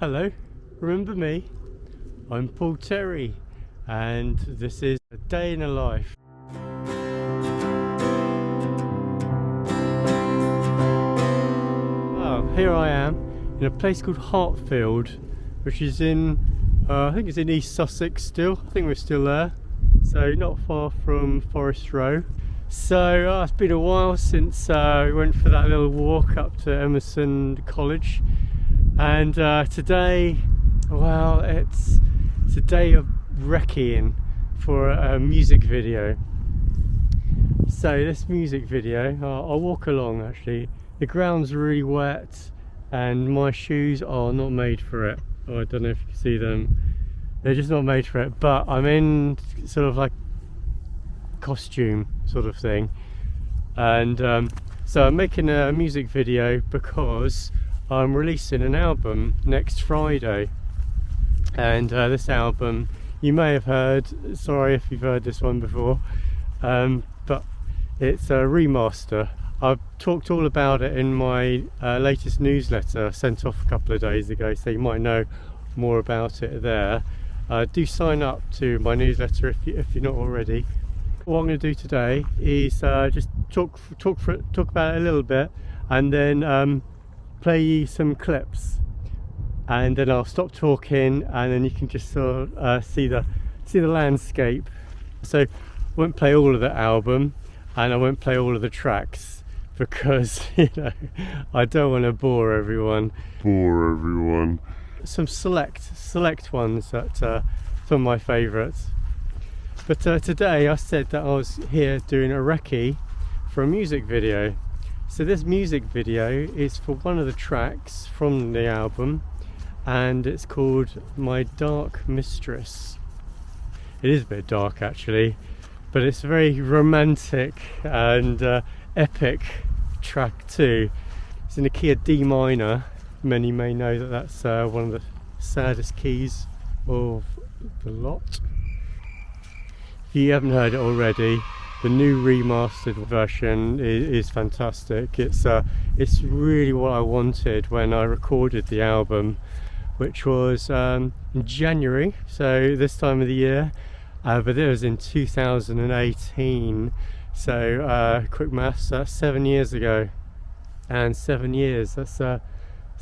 Hello, remember me? I'm Paul Terry, and this is a day in a life. Well, here I am in a place called Hartfield, which is in, I think it's in East Sussex still. I think we're still there, so not far from Forest Row. So it's been a while since we went for that little walk up to Emerson College, and today, well, it's a day of recceing for a music video. So this music video, I'll walk along actually. The ground's really wet and my shoes are not made for it. Oh, I don't know if you can see them. They're just not made for it, but I'm in sort of like costume sort of thing. And so I'm making a music video because I'm releasing an album next Friday. And this album, you may have heard, sorry if you've heard this one before, but it's a remaster. I've talked all about it in my latest newsletter sent off a couple of days ago, so you might know more about it there. Do sign up to my newsletter if you're not already. What I'm going to do today is just talk about it a little bit, and then play you some clips, and then I'll stop talking, and then you can just sort of see the landscape. So I won't play all of the album, and I won't play all of the tracks because I don't want to bore everyone. Some select ones that some of my favourites. But today I said that I was here doing a recce for a music video. So this music video is for one of the tracks from the album, and it's called My Dark Mistress. It is a bit dark actually, but it's a very romantic and epic track too. It's in the key of D minor. Many may know that that's one of the saddest keys of the lot. If you haven't heard it already, the new remastered version is fantastic. It's really what I wanted when I recorded the album, which was in January, so this time of the year, but it was in 2018. So quick maths, that's 7 years ago, and 7 years, that's a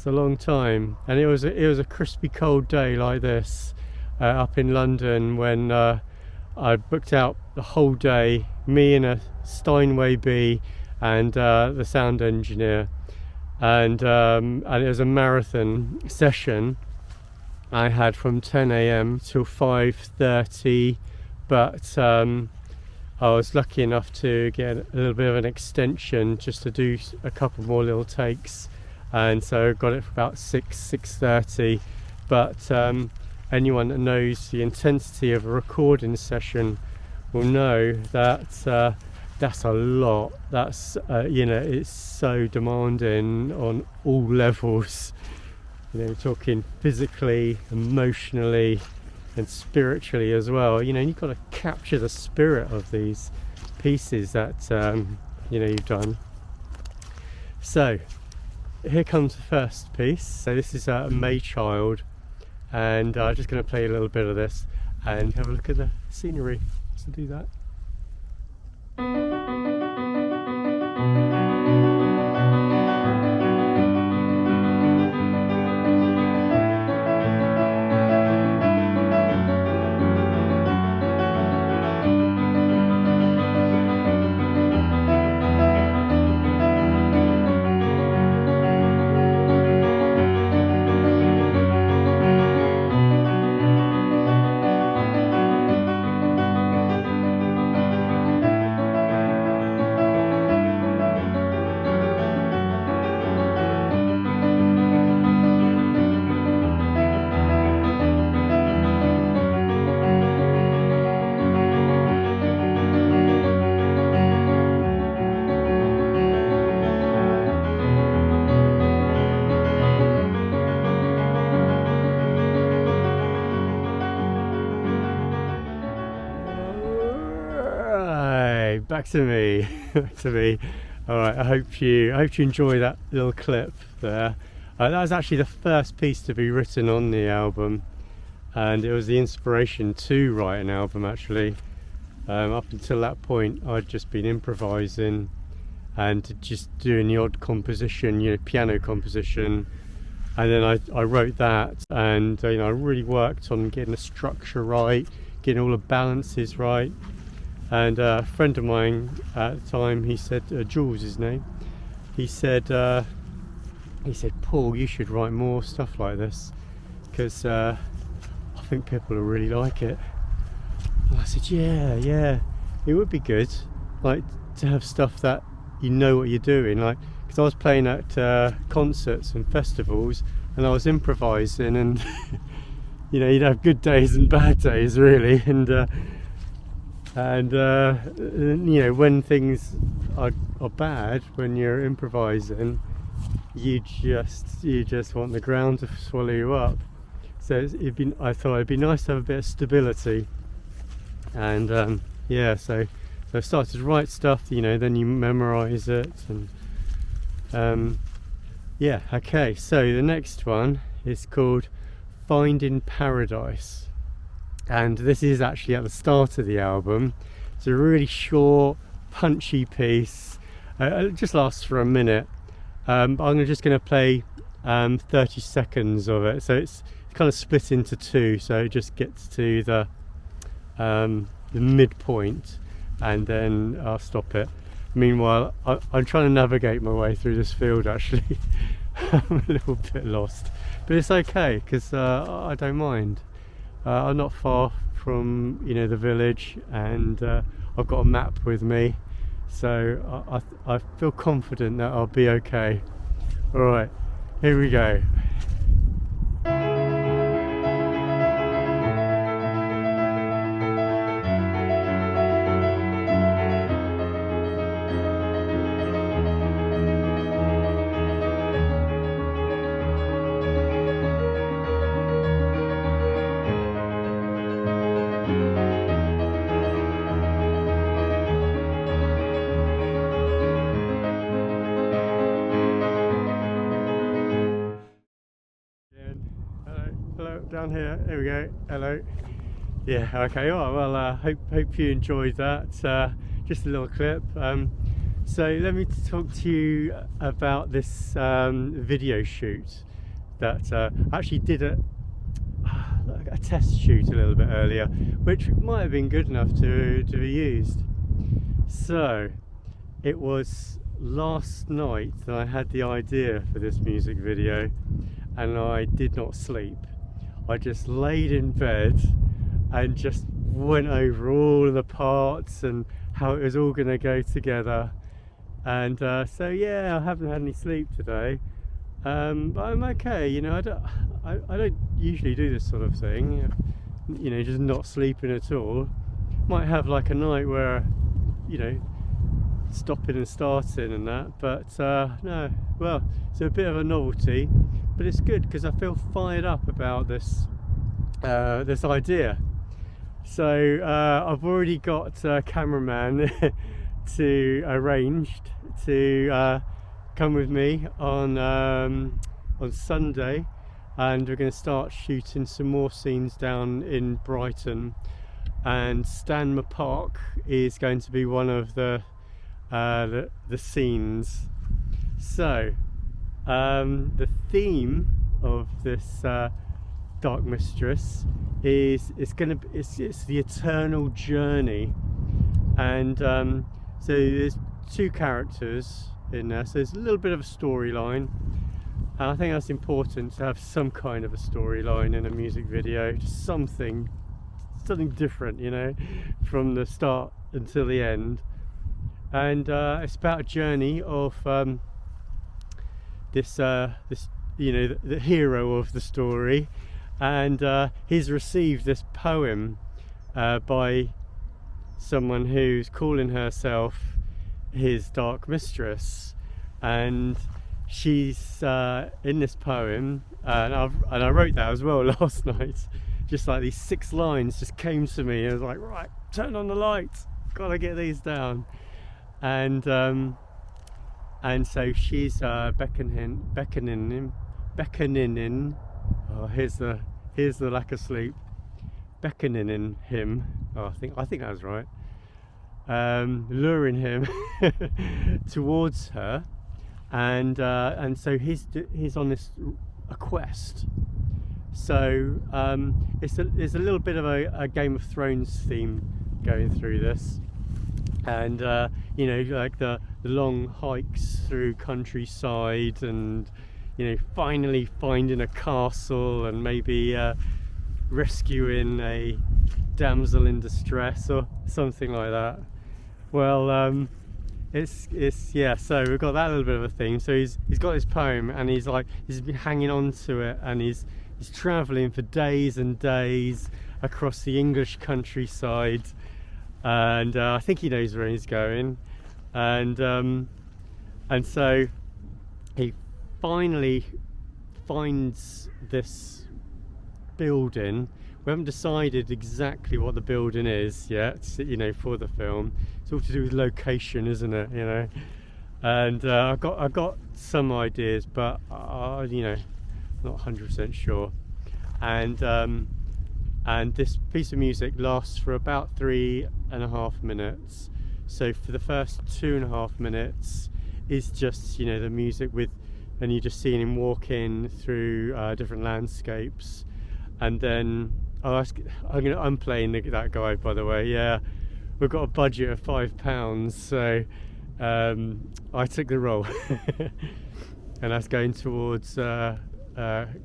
long time. And it was a crispy cold day like this up in London when I booked out the whole day, me and a Steinway B and the sound engineer, and it was a marathon session. I had from 10 AM till 5:30, but I was lucky enough to get a little bit of an extension just to do a couple more little takes, and so got it for about 6:30. But anyone that knows the intensity of a recording session will know that that's a lot. That's it's so demanding on all levels. We're talking physically, emotionally, and spiritually as well. You've got to capture the spirit of these pieces that you've done. So here comes the first piece. So this is May Child, and I'm just going to play a little bit of this and have a look at the scenery. So do that. Back to me. All right, I hope you enjoy that little clip there. That was actually the first piece to be written on the album, and it was the inspiration to write an album actually. Up until that point I'd just been improvising and just doing the odd composition, you know, piano composition, and then I wrote that, and you know, I really worked on getting the structure right, getting all the balances right. And a friend of mine at the time, he said, Jules his name, he said, Paul, you should write more stuff like this, because I think people will really like it. And I said, yeah, it would be good, like, to have stuff that you know what you're doing, like, because I was playing at concerts and festivals, and I was improvising, and you know, you'd have good days and bad days really, and you know, when things are bad, when you're improvising, you just want the ground to swallow you up. So I thought it'd be nice to have a bit of stability, and yeah, so I started to write stuff, you know, then you memorize it, and yeah, okay, so the next one is called Finding Paradise, and this is actually at the start of the album. It's a really short, punchy piece. It just lasts for a minute, but I'm just going to play 30 seconds of it, so it's kind of split into two, so it just gets to the midpoint, and then I'll stop it. Meanwhile, I'm trying to navigate my way through this field actually. I'm a little bit lost, but it's okay, because I don't mind. I'm not far from, you know, the village, and I've got a map with me, so I feel confident that I'll be okay. Alright, here we go. Down here we go. Hello. Yeah, okay. Oh, well, hope you enjoyed that. Just a little clip. So let me talk to you about this video shoot that I actually did a test shoot a little bit earlier, which might have been good enough to be used. So it was last night that I had the idea for this music video, and I did not sleep. I just laid in bed and just went over all of the parts and how it was all going to go together, and so yeah, I haven't had any sleep today, but I'm okay. You know, I don't usually do this sort of thing, you know, just not sleeping at all. Might have like a night where, you know, stopping and starting and that, but no, well, it's a bit of a novelty, but it's good because I feel fired up about this this idea. So I've already got a cameraman arranged to come with me on Sunday, and we're going to start shooting some more scenes down in Brighton, and Stanmer Park is going to be one of the scenes. So the theme of this Dark Mistress is it's the eternal journey, and so there's two characters in there, so there's a little bit of a storyline, and I think that's important to have some kind of a storyline in a music video, just something different, you know, from the start until the end. And it's about a journey of this you know, the hero of the story, and he's received this poem by someone who's calling herself his Dark Mistress, and she's in this poem, and I wrote that as well last night. Just like these 6 lines just came to me, and I was like, right, turn on the lights, gotta get these down. And so she's beckoning beckoning. Oh, here's the lack of sleep. Beckoning him. Oh, I think that was right. Luring him towards her, and so he's on a quest. So there's a little bit of a Game of Thrones theme going through this, and you know, like the long hikes through countryside, and you know, finally finding a castle, and maybe rescuing a damsel in distress or something like that. Well, it's yeah. So we've got that little bit of a theme. So he's got his poem, and he's been hanging on to it, and he's travelling for days and days across the English countryside, and I think he knows where he's going, and so he finally finds this building. We haven't decided exactly what the building is yet, you know, for the film. It's all to do with location, isn't it? You know, and I got some ideas, but you know, not 100% sure. And this piece of music lasts for about 3.5 minutes. So for the first 2.5 minutes is just, you know, the music and you're just seeing him walking through different landscapes, and then I'm playing that guy, by the way. Yeah, we've got a budget of £5, so I took the role, and that's going towards a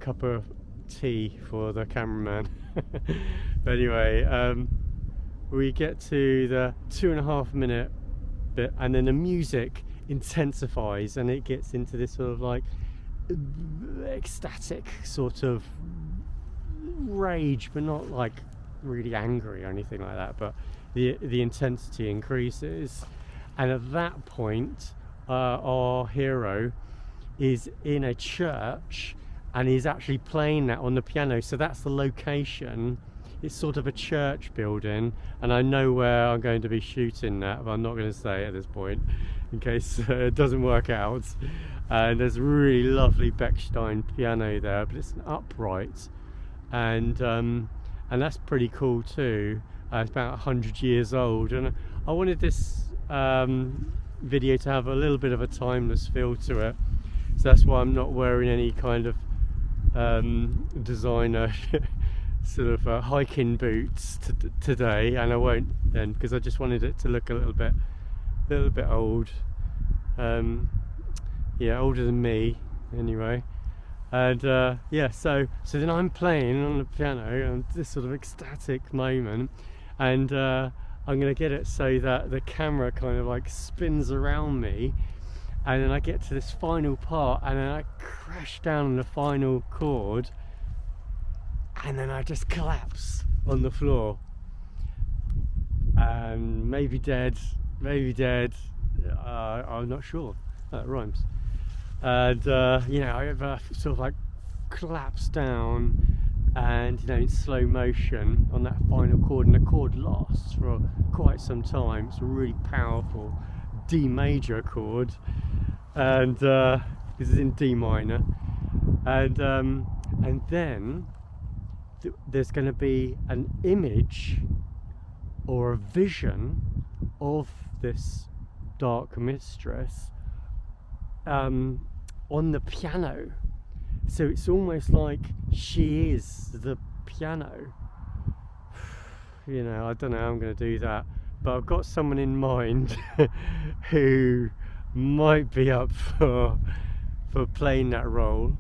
cup of tea for the cameraman. But anyway, we get to the 2.5 minute bit, and then the music intensifies, and it gets into this sort of like ecstatic sort of rage, but not like really angry or anything like that, but the intensity increases. And at that point, our hero is in a church, and he's actually playing that on the piano. So that's the location. It's sort of a church building, and I know where I'm going to be shooting that, but I'm not going to say at this point in case it doesn't work out. And there's a really lovely Bechstein piano there, but it's an upright, and that's pretty cool too. It's about 100 years old, and I wanted this video to have a little bit of a timeless feel to it. So that's why I'm not wearing any kind of designer sort of hiking boots today, and I won't then, because I just wanted it to look a little bit old. Yeah, older than me anyway. And yeah, so then I'm playing on the piano, and this sort of ecstatic moment, and I'm going to get it so that the camera kind of like spins around me, and then I get to this final part, and then I crash down on the final chord, and then I just collapse on the floor, and maybe dead, I'm not sure. That rhymes. And you know, I sort of like collapse down, and you know, in slow motion on that final chord, and the chord lasts for quite some time. It's a really powerful D major chord, and this is in D minor, and then there's going to be an image or a vision of this Dark Mistress on the piano. So it's almost like she is the piano. You know, I don't know how I'm going to do that, but I've got someone in mind who might be up for playing that role,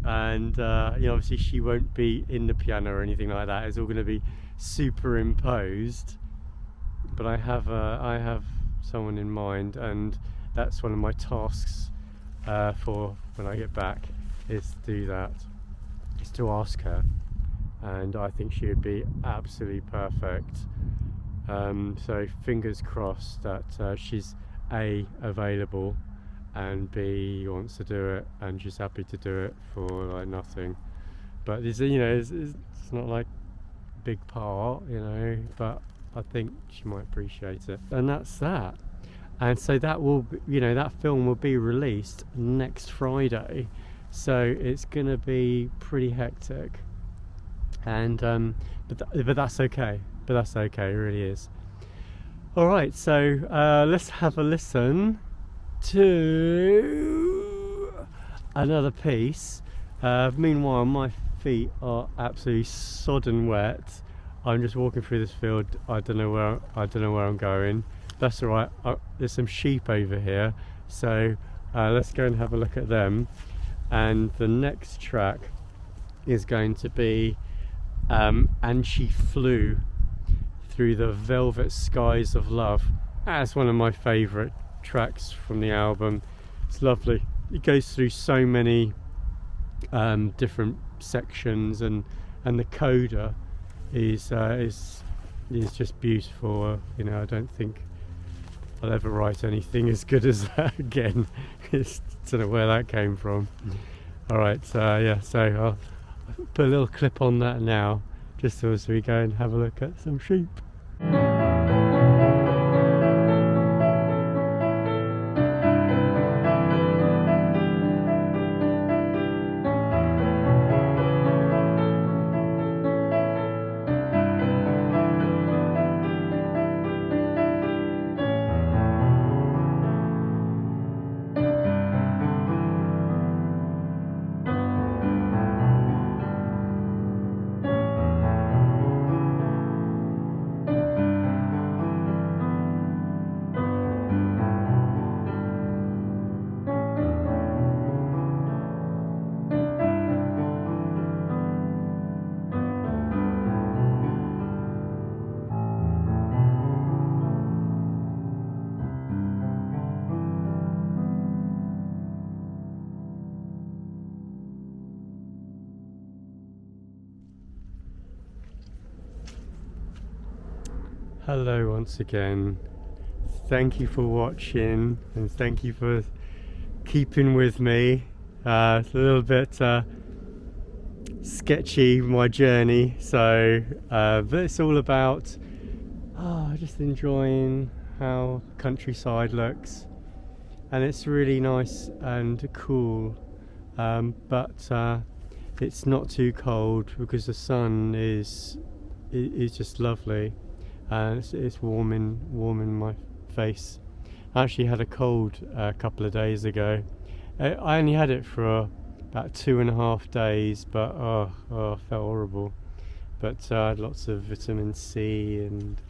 and you know, obviously she won't be in the piano or anything like that. It's all going to be superimposed, but I have someone in mind, and that's one of my tasks for when I get back, is to do that, is to ask her, and I think she would be absolutely perfect. So fingers crossed that she's A, available, and B, wants to do it, and she's happy to do it for like nothing. But it's, you know, it's not like big part, you know, but I think she might appreciate it. And that's that. And so that will be, you know, that film will be released next Friday. so it's gonna be pretty hectic. And but that's okay. But that's okay. It really is. All right, so let's have a listen to another piece. Meanwhile, my feet are absolutely sodden wet. I'm just walking through this field. I don't know where I'm going. That's all right. There's some sheep over here, so let's go and have a look at them. And the next track is going to be And She Flew Through the Velvet Skies of Love. That's one of my favourite tracks from the album. It's lovely. It goes through so many different sections, and the coda is just beautiful. You know, I don't think I'll ever write anything as good as that again. I don't know where that came from. All right, yeah. So I'll put a little clip on that now, just so as we go and have a look at some sheep. Hello once again. Thank you for watching, and thank you for keeping with me. It's a little bit sketchy, my journey, so but it's all about just enjoying how countryside looks, and it's really nice and cool, but it's not too cold because the sun is just lovely. It's warming my face. I actually had a cold a couple of days ago. I only had it for about 2.5 days, but I felt horrible. But I had lots of vitamin C and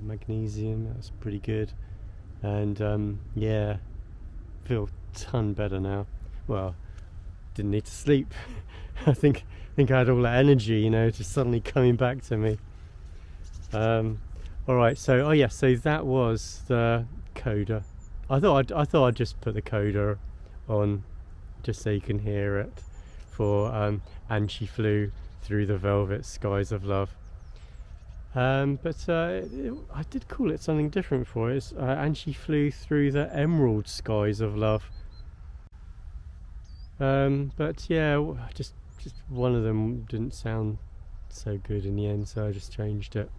magnesium. That's pretty good. And yeah, feel a ton better now. Well, didn't need to sleep. I think I had all that energy, you know, just suddenly coming back to me. Alright, so so that was the coda. I thought I'd just put the coda on just so you can hear it for And She Flew Through the Velvet Skies of Love. But I did call it something different for it. And She Flew Through the Emerald Skies of Love. But yeah, just one of them didn't sound so good in the end, so I just changed it.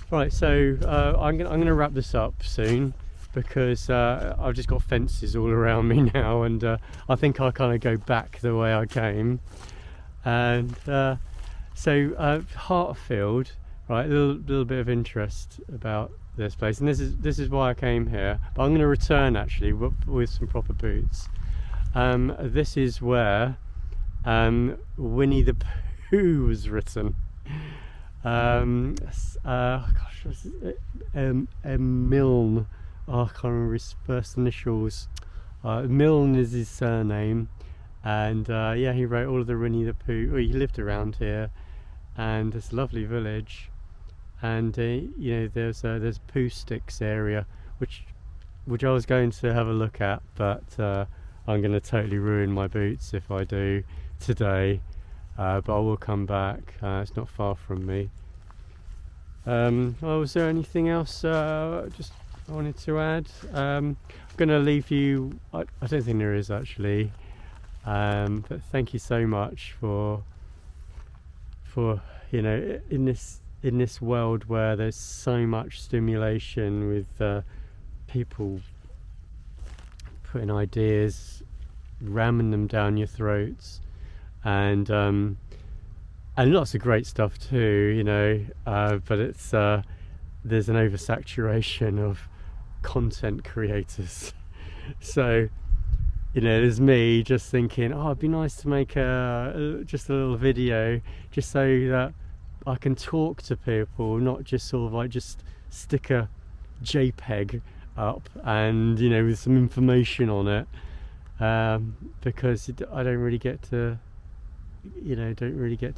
Right, so I'm gonna wrap this up soon, because I've just got fences all around me now, and I think I'll kind of go back the way I came. And so Hartfield, right, a little bit of interest about this place, and this is why I came here, but I'm going to return actually with some proper boots. This is where Winnie the Pooh was written. Gosh, what's it? Milne. Oh, I can't remember his first initials. Milne is his surname, and yeah, he wrote all of the Winnie the Pooh. He lived around here, and it's a lovely village. And you know, there's Pooh Sticks area, which I was going to have a look at, but I'm going to totally ruin my boots if I do today. But I will come back. It's not far from me. Was there anything else just I wanted to add? I'm going to leave you. I don't think there is actually. But thank you so much for you know, in this world where there's so much stimulation with people putting ideas ramming them down your throats, and lots of great stuff too, you know, but it's there's an oversaturation of content creators. So, you know, there's me just thinking, oh, it'd be nice to make just a little video just so that I can talk to people, not just sort of like just stick a JPEG up and, you know, with some information on it, because I don't really get to, you know,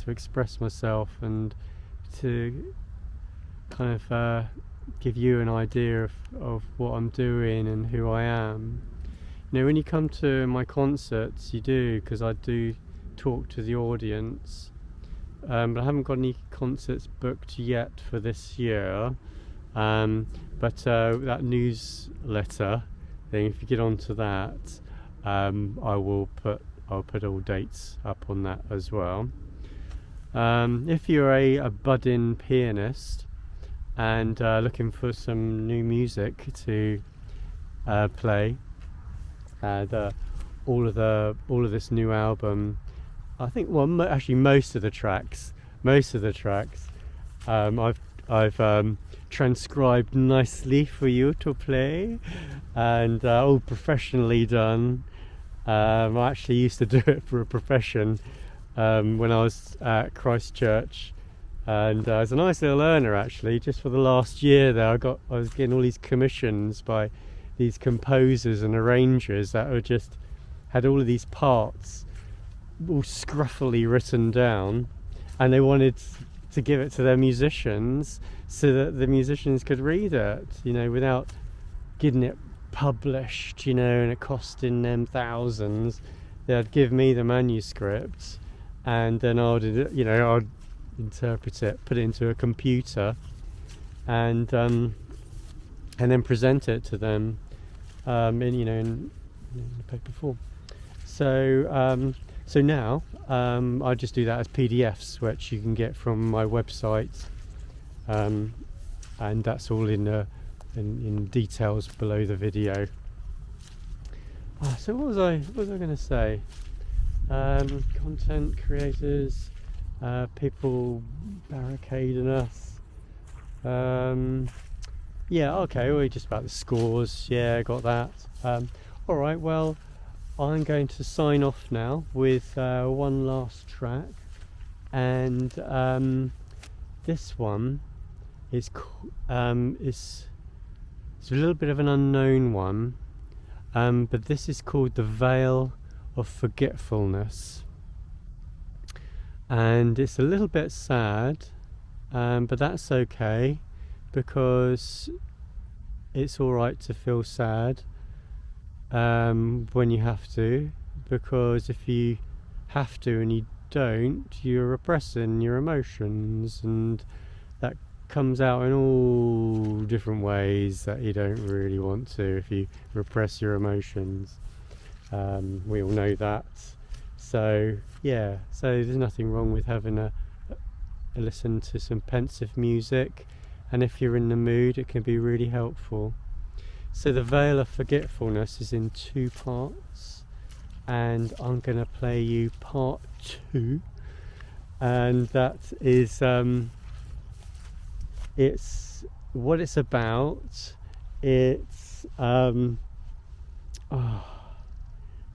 express myself and to kind of give you an idea of what I'm doing and who I am. You know, when you come to my concerts, you do, because I do talk to the audience, but I haven't got any concerts booked yet for this year. But that newsletter thing, if you get onto that, I'll put all dates up on that as well. If you're a budding pianist and looking for some new music to play, all of this new album, I think, well, actually most of the tracks, I've transcribed nicely for you to play, and all professionally done. I actually used to do it for a profession when I was at Christchurch, and I was a nice little earner actually. Just for the last year there, I was getting all these commissions by these composers and arrangers that were just had all of these parts all scruffily written down, and they wanted to give it to their musicians so that the musicians could read it, you know, without getting it published, you know, and it costing them thousands. They'd give me the manuscript, and then I'd interpret it, put it into a computer, and then present it to them in paper form. So now I just do that as PDFs, which you can get from my website, and that's all in details below the video. So what was I going to say? Content creators, people barricading us. Yeah, okay, well, just about the scores. Yeah, got that. All right, well, I'm going to sign off now with one last track, and this one is it's a little bit of an unknown one, but this is called the Veil of Forgetfulness, and it's a little bit sad, but that's okay, because it's alright to feel sad when you have to, because if you have to and you don't, you're repressing your emotions, and that comes out in all different ways that you don't really want to if you repress your emotions. We all know that. So yeah, so there's nothing wrong with having a listen to some pensive music, and if you're in the mood, it can be really helpful. So the Veil of Forgetfulness is in 2 parts, and I'm going to play you part 2, and that is it's what it's about. It's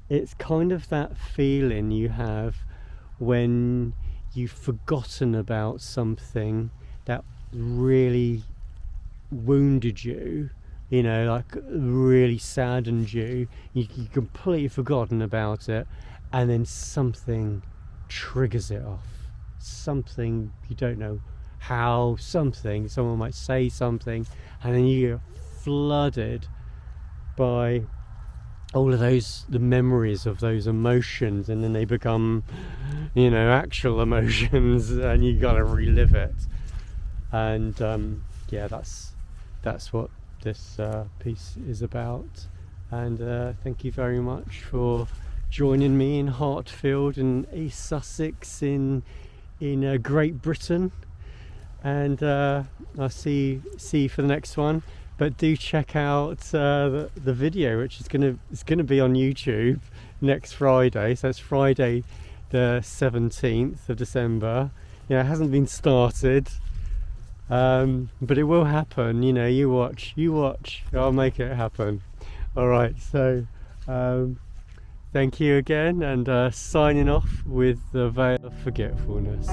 it's kind of that feeling you have when you've forgotten about something that really wounded you, you know, like really saddened you. You completely forgotten about it, and then something triggers it off. Something you don't know how, someone might say something, and then you get flooded by all of the memories of those emotions, and then they become, you know, actual emotions, and you gotta relive it. And yeah, that's what this piece is about. And thank you very much for joining me in Hartfield in East Sussex in Great Britain. And I'll see you for the next one. But do check out the video, which is gonna be on YouTube next Friday, so it's Friday the 17th of December. You know, it hasn't been started, but it will happen. You know, you watch, I'll make it happen. Alright, so thank you again, and signing off with the Veil of Forgetfulness.